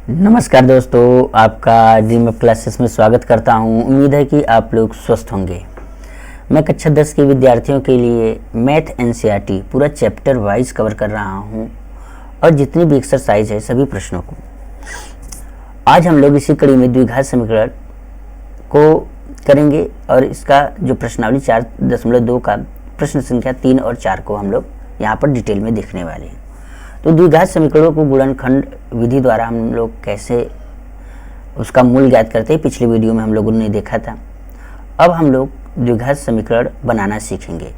नमस्कार दोस्तों, आपका ड्रीम अप क्लासेस में स्वागत करता हूं। उम्मीद है कि आप लोग स्वस्थ होंगे। मैं कक्षा 10 के विद्यार्थियों के लिए मैथ एनसीईआरटी पूरा चैप्टर वाइज कवर कर रहा हूं और जितनी भी एक्सरसाइज है सभी प्रश्नों को। आज हम लोग इसी कड़ी में द्विघात समीकरण को करेंगे और इसका जो प्रश्नावली 4.2 का प्रश्न संख्या 3 और 4 को हम लोग यहाँ पर डिटेल में देखने वाले हैं। तो द्विघात समीकरणों को गुणनखंड विधि द्वारा हम लोग कैसे उसका मूल ज्ञात करते हैं, पिछले वीडियो में हम लोगों ने देखा था। अब हम लोग द्विघात समीकरण बनाना सीखेंगे।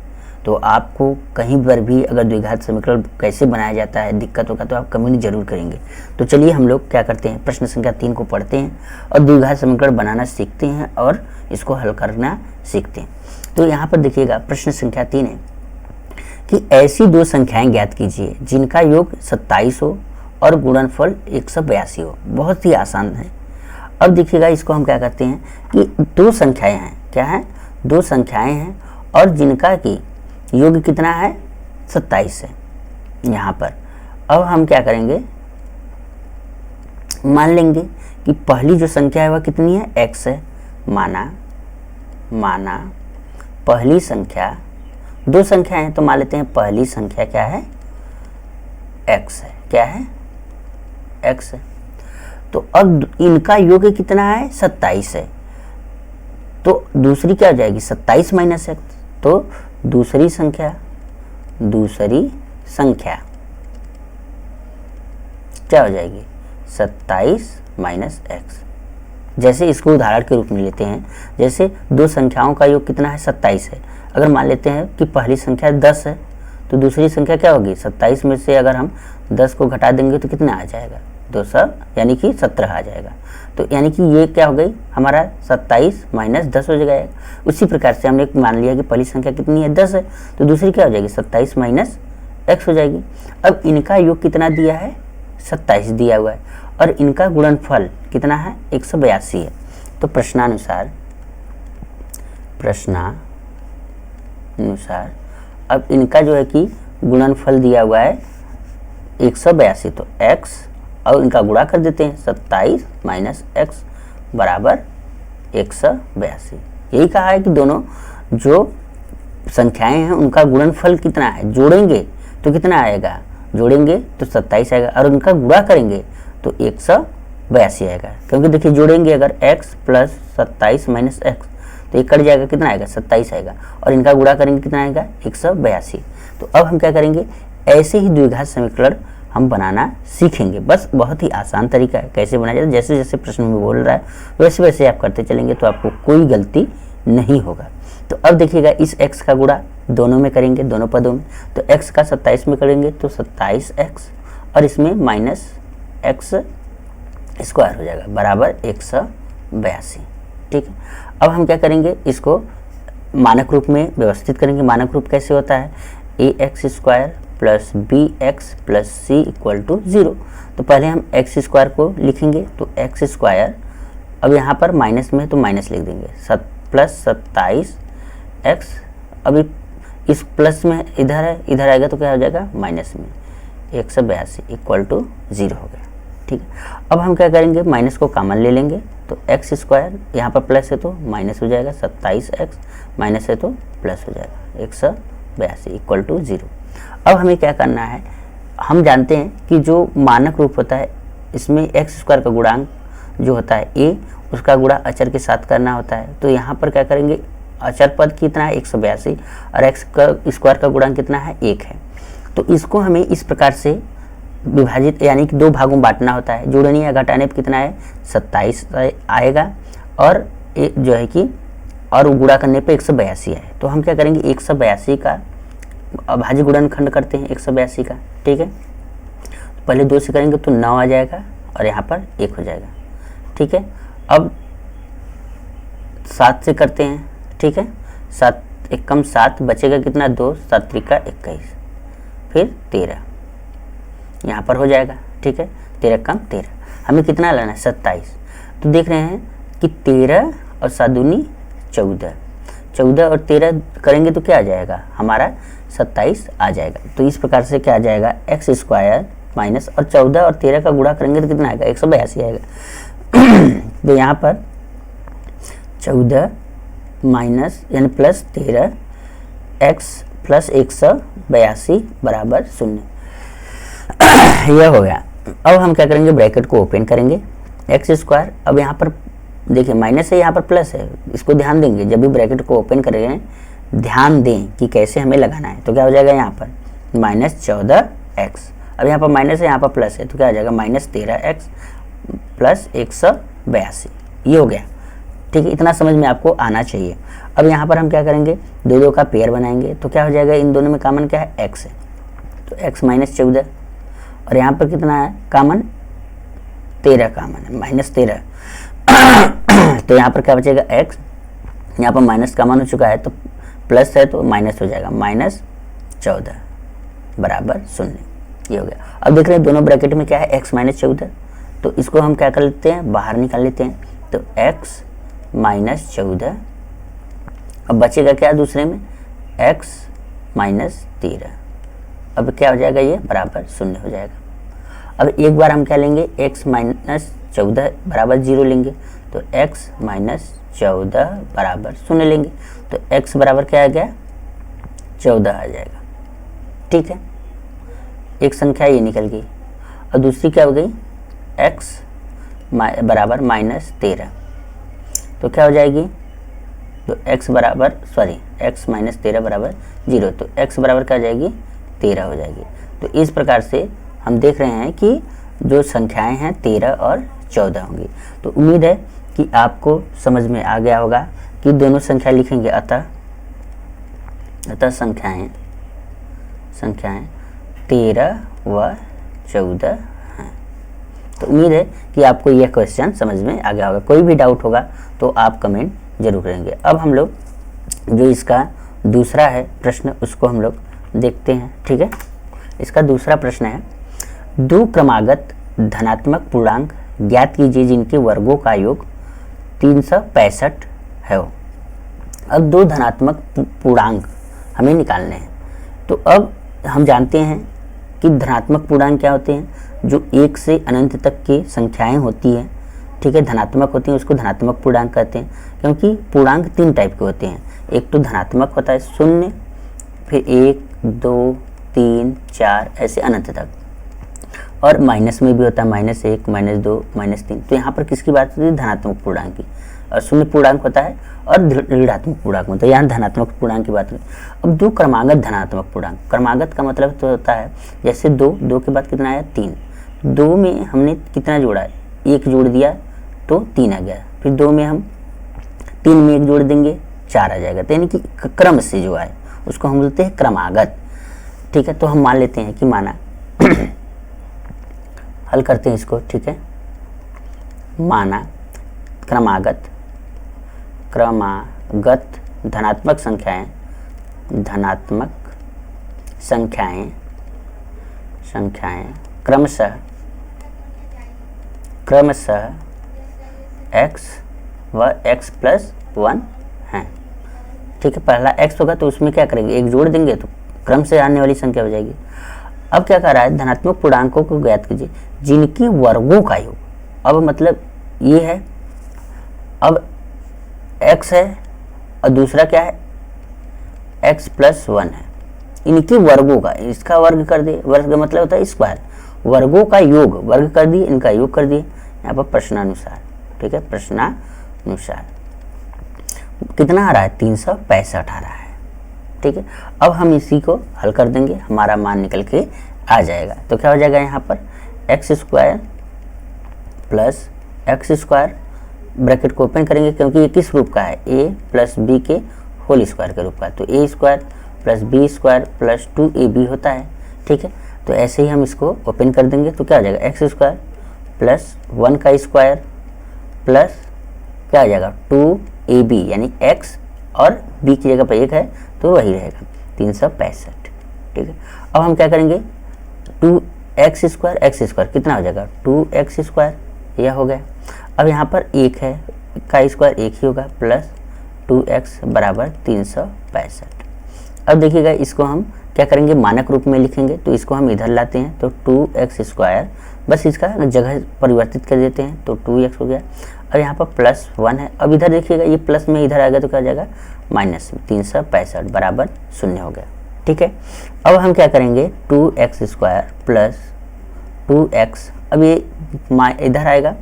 तो आपको कहीं पर भी अगर द्विघात समीकरण कैसे बनाया जाता है दिक्कत होगा तो आप कमेंट जरूर करेंगे। तो चलिए हम लोग क्या करते हैं, प्रश्न संख्या 3 को पढ़ते हैं और द्विघात समीकरण बनाना सीखते हैं और इसको हल करना सीखते हैं। तो यहाँ पर देखिएगा, प्रश्न संख्या 3 है कि ऐसी दो संख्याएं ज्ञात कीजिए जिनका योग 27 हो और गुणनफल 182 हो। बहुत ही आसान है। अब देखिएगा, इसको हम क्या करते हैं कि दो संख्याएं हैं। क्या है? दो संख्याएं हैं और जिनका की योग कितना है? 27 है। यहाँ पर अब हम क्या करेंगे, मान लेंगे कि पहली जो संख्या है वह कितनी है? x है। माना पहली संख्या, दो संख्या है तो मान लेते हैं पहली संख्या क्या है? x है। क्या है? x है। तो अब इनका योग कितना है? 27 है। तो दूसरी क्या हो जाएगी? 27 माइनस x। तो दूसरी संख्या क्या हो जाएगी? 27 माइनस x। जैसे इसको उदाहरण के रूप में लेते हैं, जैसे दो संख्याओं का योग कितना है? 27 है। अगर मान लेते हैं कि पहली संख्या 10 है तो दूसरी संख्या क्या होगी? 27 में से अगर हम 10 को घटा देंगे तो कितना आ जाएगा? 200, यानी कि 17 आ जाएगा। तो यानी कि ये क्या हो गई हमारा? 27 माइनस 10 हो जाएगा। उसी प्रकार से हमने मान लिया कि पहली संख्या कितनी है? 10 है। तो दूसरी क्या हो जाएगी? 27 माइनस x हो जाएगी। अब इनका योग कितना दिया है? 27 दिया हुआ है और इनका गुणनफल कितना है? 182 है। तो प्रश्नानुसार अब इनका जो है कि गुणनफल दिया हुआ है 182, तो x और इनका गुणा कर देते हैं, 27 माइनस x बराबर 182। यही कहा है कि दोनों जो संख्याएं हैं उनका गुणनफल कितना है? जोड़ेंगे तो कितना आएगा? जोड़ेंगे तो 27 आएगा और उनका गुणा करेंगे तो 182 आएगा। क्योंकि देखिए, जोड़ेंगे अगर x प्लस 27 माइनस x तो ये कट जाएगा, कितना आएगा? 27 आएगा और इनका गुणा करेंगे कितना आएगा? 182। तो अब हम क्या करेंगे, ऐसे ही द्विघात समीकरण हम बनाना सीखेंगे। बस बहुत ही आसान तरीका है कैसे बनाया जाए। जैसे जैसे प्रश्न में बोल रहा है वैसे वैसे आप करते चलेंगे तो आपको कोई गलती नहीं होगा। तो अब देखिएगा, इस x का गुणा दोनों में करेंगे, दोनों पदों में। तो x का 27 में करेंगे तो 27x और इसमें माइनस x स्क्वायर हो जाएगा बराबर 182। ठीक है। अब हम क्या करेंगे, इसको मानक रूप में व्यवस्थित करेंगे। मानक रूप कैसे होता है? ax square plus bx plus c equal to 0। तो पहले हम x स्क्वायर को लिखेंगे, तो x स्क्वायर, अब यहाँ पर माइनस में तो माइनस लिख देंगे, प्लस 27x। अभी इस प्लस में इधर है, इधर आएगा तो क्या हो जाएगा? माइनस में 182 इक्वल टू 0 हो गया। ठीक है। अब हम क्या करेंगे, माइनस को कॉमन ले लेंगे, तो x स्क्वायर यहाँ पर प्लस है तो माइनस हो जाएगा, 27x माइनस है तो प्लस हो जाएगा, 182 इक्वल टू 0। अब हमें क्या करना है, हम जानते हैं कि जो मानक रूप होता है इसमें x स्क्वायर का गुणांक जो होता है a, उसका गुणा अचर के साथ करना होता है। तो यहाँ पर क्या करेंगे, अचर पद कितना है? 182 और x का स्क्वायर का गुणांक कितना है? 1 है। तो इसको हमें इस प्रकार से विभाजित, यानी कि दो भागों में बांटना होता है। जोड़ने या घटाने पर कितना है? 27 आएगा और एक जो है कि और गुणा करने पे 182 है। तो हम क्या करेंगे, 182 का अभाज्य गुणनखंड करते हैं 182 का। ठीक है। पहले 2 से करेंगे तो 9 आ जाएगा और यहाँ पर 1 हो जाएगा। ठीक है। अब 7 से करते हैं। ठीक है। 7 एक कम 7 बचेगा कितना? 2, 7 त्रिका 21, फिर 13 यहाँ पर हो जाएगा। ठीक है। 13 कम 13, हमें कितना लाना है? 27। तो देख रहे हैं कि 13 और 7 दूनी 14, 14 और 13 करेंगे तो क्या आ जाएगा? हमारा 27 आ जाएगा। तो इस प्रकार से क्या आ जाएगा, एक्स स्क्वायर माइनस, और 14 और 13 का गुणा करेंगे तो कितना आएगा, 182 आएगा। तो यहाँ पर 14 माइनस यानी प्लस 13 x प्लस 182 बराबर 0। यह हो गया। अब हम क्या करेंगे, ब्रैकेट को ओपन करेंगे, एक्स स्क्वायर, अब यहाँ पर देखिए माइनस है, यहाँ पर प्लस है, इसको ध्यान देंगे जब भी ब्रैकेट को ओपन करेंगे, ध्यान दें कि कैसे हमें लगाना है। तो क्या हो जाएगा यहाँ पर -14x, अब यहाँ पर माइनस है, यहाँ पर प्लस है, तो क्या हो जाएगा -13x प्लस 182। ये हो गया, ठीक है, इतना समझ में आपको आना चाहिए। अब यहाँ पर हम क्या करेंगे, दो दो का पेयर बनाएंगे, तो क्या हो जाएगा, इन दोनों में कॉमन क्या है, x है, तो x -14, और यहाँ पर कितना है कॉमन, 13 कॉमन है, -13। तो यहाँ पर क्या बचेगा x, यहाँ पर माइनस कॉमन हो चुका है तो प्लस है तो माइनस हो जाएगा, -14 बराबर 0। ये हो गया। अब देख रहे हैं दोनों ब्रैकेट में क्या है, x -14, तो इसको हम क्या कर लेते हैं, बाहर निकाल लेते हैं, तो x -14, अब बचेगा क्या दूसरे में, x -13, अब क्या हो जाएगा, ये बराबर 0 हो जाएगा। अब एक बार हम क्या लेंगे, x -14 बराबर 0 लेंगे, तो x -14 बराबर 0 लेंगे, तो x बराबर क्या आ गया, 14 आ जाएगा। ठीक है, एक संख्या ये निकल गई। और दूसरी क्या हो गई, x बराबर -13, तो क्या हो जाएगी, तो x बराबर x -13 बराबर 0, तो x बराबर क्या हो जाएगी, 13 हो जाएगी। तो इस प्रकार से हम देख रहे हैं कि जो संख्याएं हैं 13 और 14 होंगी। तो उम्मीद है कि आपको समझ में आ गया होगा कि दोनों संख्या लिखेंगे, अतः संख्याएं 13 व 14 हैं। तो उम्मीद है कि आपको यह क्वेश्चन समझ में आ गया होगा। कोई भी डाउट होगा तो आप कमेंट जरूर करेंगे। अब हम लोग जो इसका दूसरा है प्रश्न उसको हम लोग देखते हैं। ठीक है, इसका दूसरा प्रश्न है, दो क्रमागत धनात्मक पूर्णांक ज्ञात कीजिए जिनके वर्गों का योग 365 है। अब दो धनात्मक पूर्णांक हमें निकालने हैं। तो अब हम जानते हैं कि धनात्मक पूर्णांक क्या होते हैं, जो 1 से अनंत तक की संख्याएं होती हैं, ठीक है, धनात्मक होती हैं, उसको धनात्मक पूर्णांक कहते हैं। क्योंकि पूर्णांक 3 टाइप के होते हैं, एक तो धनात्मक होता है 0, फिर 1, 2, 3, 4 ऐसे अनंत तक, और माइनस में भी होता है -1, -2, -3। तो यहाँ पर किसकी बात होती है, धनात्मक पूर्णांक की, और शून्य पूर्णांक होता है और ऋणात्मक पूर्णांक होता है, यहाँ धनात्मक पूर्णांक की बात है। अब दो क्रमागत धनात्मक पूर्णांक, क्रमागत का मतलब तो होता है जैसे 2 के बाद कितना आया, 3, 2 में हमने कितना जोड़ा है, 1 जोड़ दिया तो 3 आ गया, फिर 2 में हम 3 में 1 जोड़ देंगे 4 आ जाएगा। तो यानी कि क्रम से जो आए उसको हम बोलते हैं क्रमागत। ठीक है, तो हम मान लेते हैं कि माना हल करते हैं इसको। ठीक है, माना क्रमागत धनात्मक संख्याएं क्रमशः x व x + 1 हैं। ठीक है, पहला x होगा तो उसमें क्या करेंगे, 1 जोड़ देंगे तो क्रम से आने वाली संख्या हो जाएगी। अब क्या कर रहा है, धनात्मक पूर्णांकों को ज्ञात कीजिए जिनके वर्गों का योग। अब मतलब ये है, अब x है और दूसरा क्या है, x + 1 है, इनके वर्गों का, इसका वर्ग कर दिए, वर्ग का मतलब होता है स्क्वायर, वर्गों का योग, वर्ग कर दिए, इनका योग कर दिए, यहाँ पर प्रश्नानुसार। ठीक है, प्रश्नानुसार कितना आ रहा है, 365 आ रहा है। ठीक है, अब हम इसी को हल कर देंगे, हमारा मान निकल के आ जाएगा। तो क्या हो जाएगा, यहाँ पर x² + x², ब्रैकेट को ओपन करेंगे क्योंकि ये किस रूप का है, a + b के होल स्क्वायर के रूप का, तो a² + b² + 2ab होता है। ठीक है, तो ऐसे ही हम इसको ओपन कर देंगे, तो क्या हो जाएगा, x² + 1 का स्क्वायर प्लस क्या आ जाएगा, 2ab, यानी x और b की जगह पर 1 है तो वही रहेगा 365। ठीक है, अब हम क्या करेंगे, 2x² कितना हो जाएगा, 2x², यह हो गया। अब यहाँ पर 1 है, का स्क्वायर 1 ही होगा, प्लस 2x बराबर 365। अब देखिएगा इसको हम क्या करेंगे, मानक रूप में लिखेंगे, तो इसको हम इधर लाते हैं, तो 2x², बस इसका जगह परिवर्तित कर देते हैं, तो 2x हो गया। अब यहाँ पर +1 है, अब इधर देखिएगा ये प्लस में इधर आ गया तो क्या हो जाएगा माइनस में, 365 बराबर 0 हो गया। ठीक है, अब हम क्या करेंगे, 2x² प्लस 2x, अब ये इधर आएगा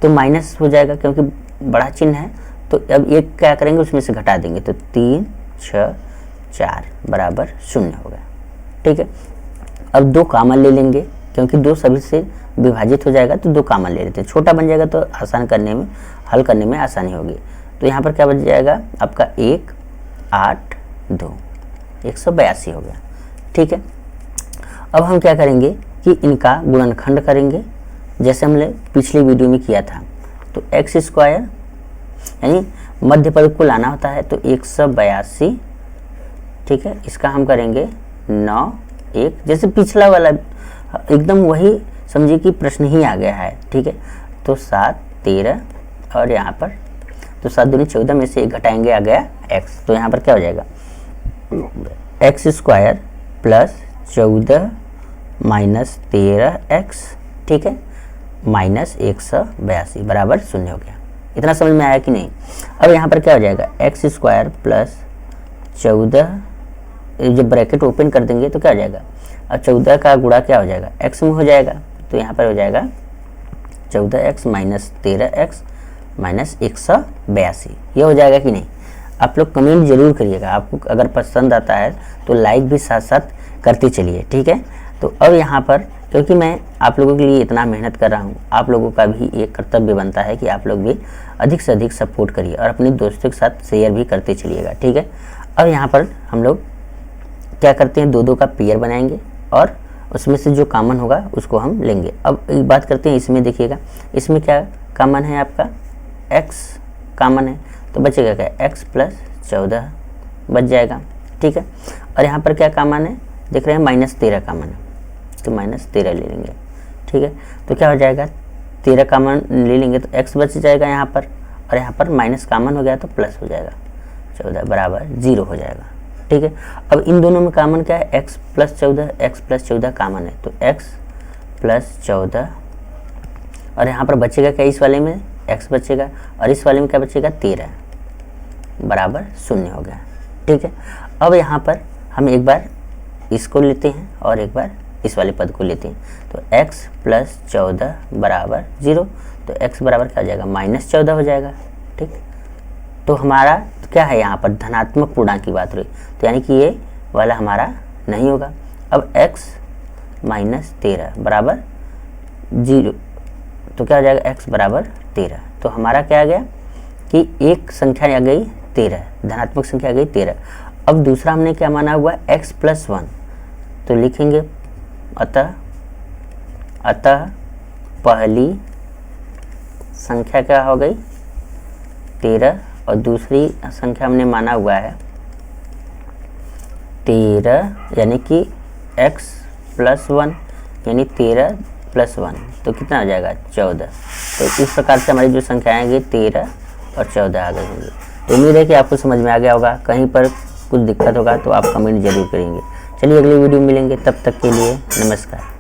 तो माइनस हो जाएगा क्योंकि बड़ा चिन्ह है, तो अब ये क्या करेंगे, उसमें से घटा देंगे, तो 3, 6, 4 बराबर 0 हो गया। ठीक है, अब 2 कॉमन ले लेंगे क्योंकि 2 सभी से विभाजित हो जाएगा, तो 2 कॉमन ले लेते हैं, छोटा बन जाएगा तो आसान करने में, हल करने में आसानी होगी। तो यहाँ पर क्या बच जाएगा आपका 1, 8, 2, 182 हो गया। ठीक है, अब हम क्या करेंगे कि इनका गुणनखंड करेंगे जैसे हमने पिछली वीडियो में किया था, तो x² यानी मध्य पद को लाना होता है, तो 182। ठीक है, इसका हम करेंगे 9, 1, जैसे पिछला वाला एकदम वही समझिए कि प्रश्न ही आ गया है। ठीक है, तो 7, 13 और यहाँ पर तो 7 दूनी 14 में से 1 घटाएंगे, आ गया x, तो यहाँ पर क्या हो जाएगा x² प्लस 14 माइनस 13x, ठीक है, माइनस 182 बराबर 0 हो गया। इतना समझ में आया कि नहीं। अब यहाँ पर क्या हो जाएगा, x² प्लस 14, जब ब्रैकेट ओपन कर देंगे तो क्या हो जाएगा, अब 14 का गुणा क्या हो जाएगा, x में हो जाएगा, तो यहाँ पर हो जाएगा 14x माइनस 13x माइनस 182, ये हो जाएगा कि नहीं। आप लोग कमेंट जरूर करिएगा, आपको अगर पसंद आता है तो लाइक भी साथ साथ करते चलिए। ठीक है, तो अब यहाँ पर क्योंकि मैं आप लोगों के लिए इतना मेहनत कर रहा हूँ, आप लोगों का भी एक कर्तव्य बनता है कि आप लोग भी अधिक से अधिक सपोर्ट करिए और अपने दोस्तों के साथ शेयर भी करते चलिएगा। ठीक है, अब यहाँ पर हम लोग क्या करते हैं, 2-2 का पेयर बनाएंगे और उसमें से जो कॉमन होगा उसको हम लेंगे। अब एक बात करते हैं, इसमें देखिएगा, इसमें क्या कॉमन है, आपका x कॉमन है, तो बचेगा क्या, x प्लस 14 बच जाएगा। ठीक है, और यहाँ पर क्या कॉमन है, देख रहे हैं -13 कॉमन है, तो -13 ले लेंगे। ठीक है, तो क्या हो जाएगा, 13 कॉमन ले लेंगे तो x बच जाएगा यहाँ पर, और यहाँ पर माइनस कॉमन हो गया तो प्लस हो जाएगा, 14 बराबर 0 हो जाएगा। ठीक है, अब इन दोनों में कॉमन क्या है, x प्लस 14 कॉमन है, तो x प्लस 14 और यहाँ पर बचेगा क्या, इस वाले में x बचेगा और इस वाले में क्या बचेगा, 13 बराबर 0 हो गया। ठीक है, अब यहाँ पर हम एक बार इसको लेते हैं और एक बार इस वाले पद को लेते हैं, तो x प्लस 14 बराबर 0, तो x बराबर क्या हो जाएगा, -14 हो जाएगा। ठीक, तो हमारा क्या है, यहाँ पर धनात्मक पूर्णांक की बात रही, तो यानी कि ये वाला हमारा नहीं होगा। अब x माइनस 13 बराबर 0, तो क्या हो जाएगा, x बराबर 13, तो हमारा क्या आ गया कि एक संख्या आ गई 13, धनात्मक संख्या आ गई 13। अब दूसरा हमने क्या माना हुआ, x प्लस 1, तो लिखेंगे अतः पहली संख्या क्या हो गई 13 और दूसरी संख्या हमने माना हुआ है 13, यानी कि x प्लस 1 यानी 13 प्लस 1, तो कितना हो जाएगा 14। तो इस प्रकार से हमारी जो संख्या आएंगी 13 और 14 आ गई होंगी। तो उम्मीद है कि आपको समझ में आ गया होगा, कहीं पर कुछ दिक्कत होगा तो आप कमेंट जरूर करेंगे। चलिए अगली वीडियो में मिलेंगे, तब तक के लिए नमस्कार।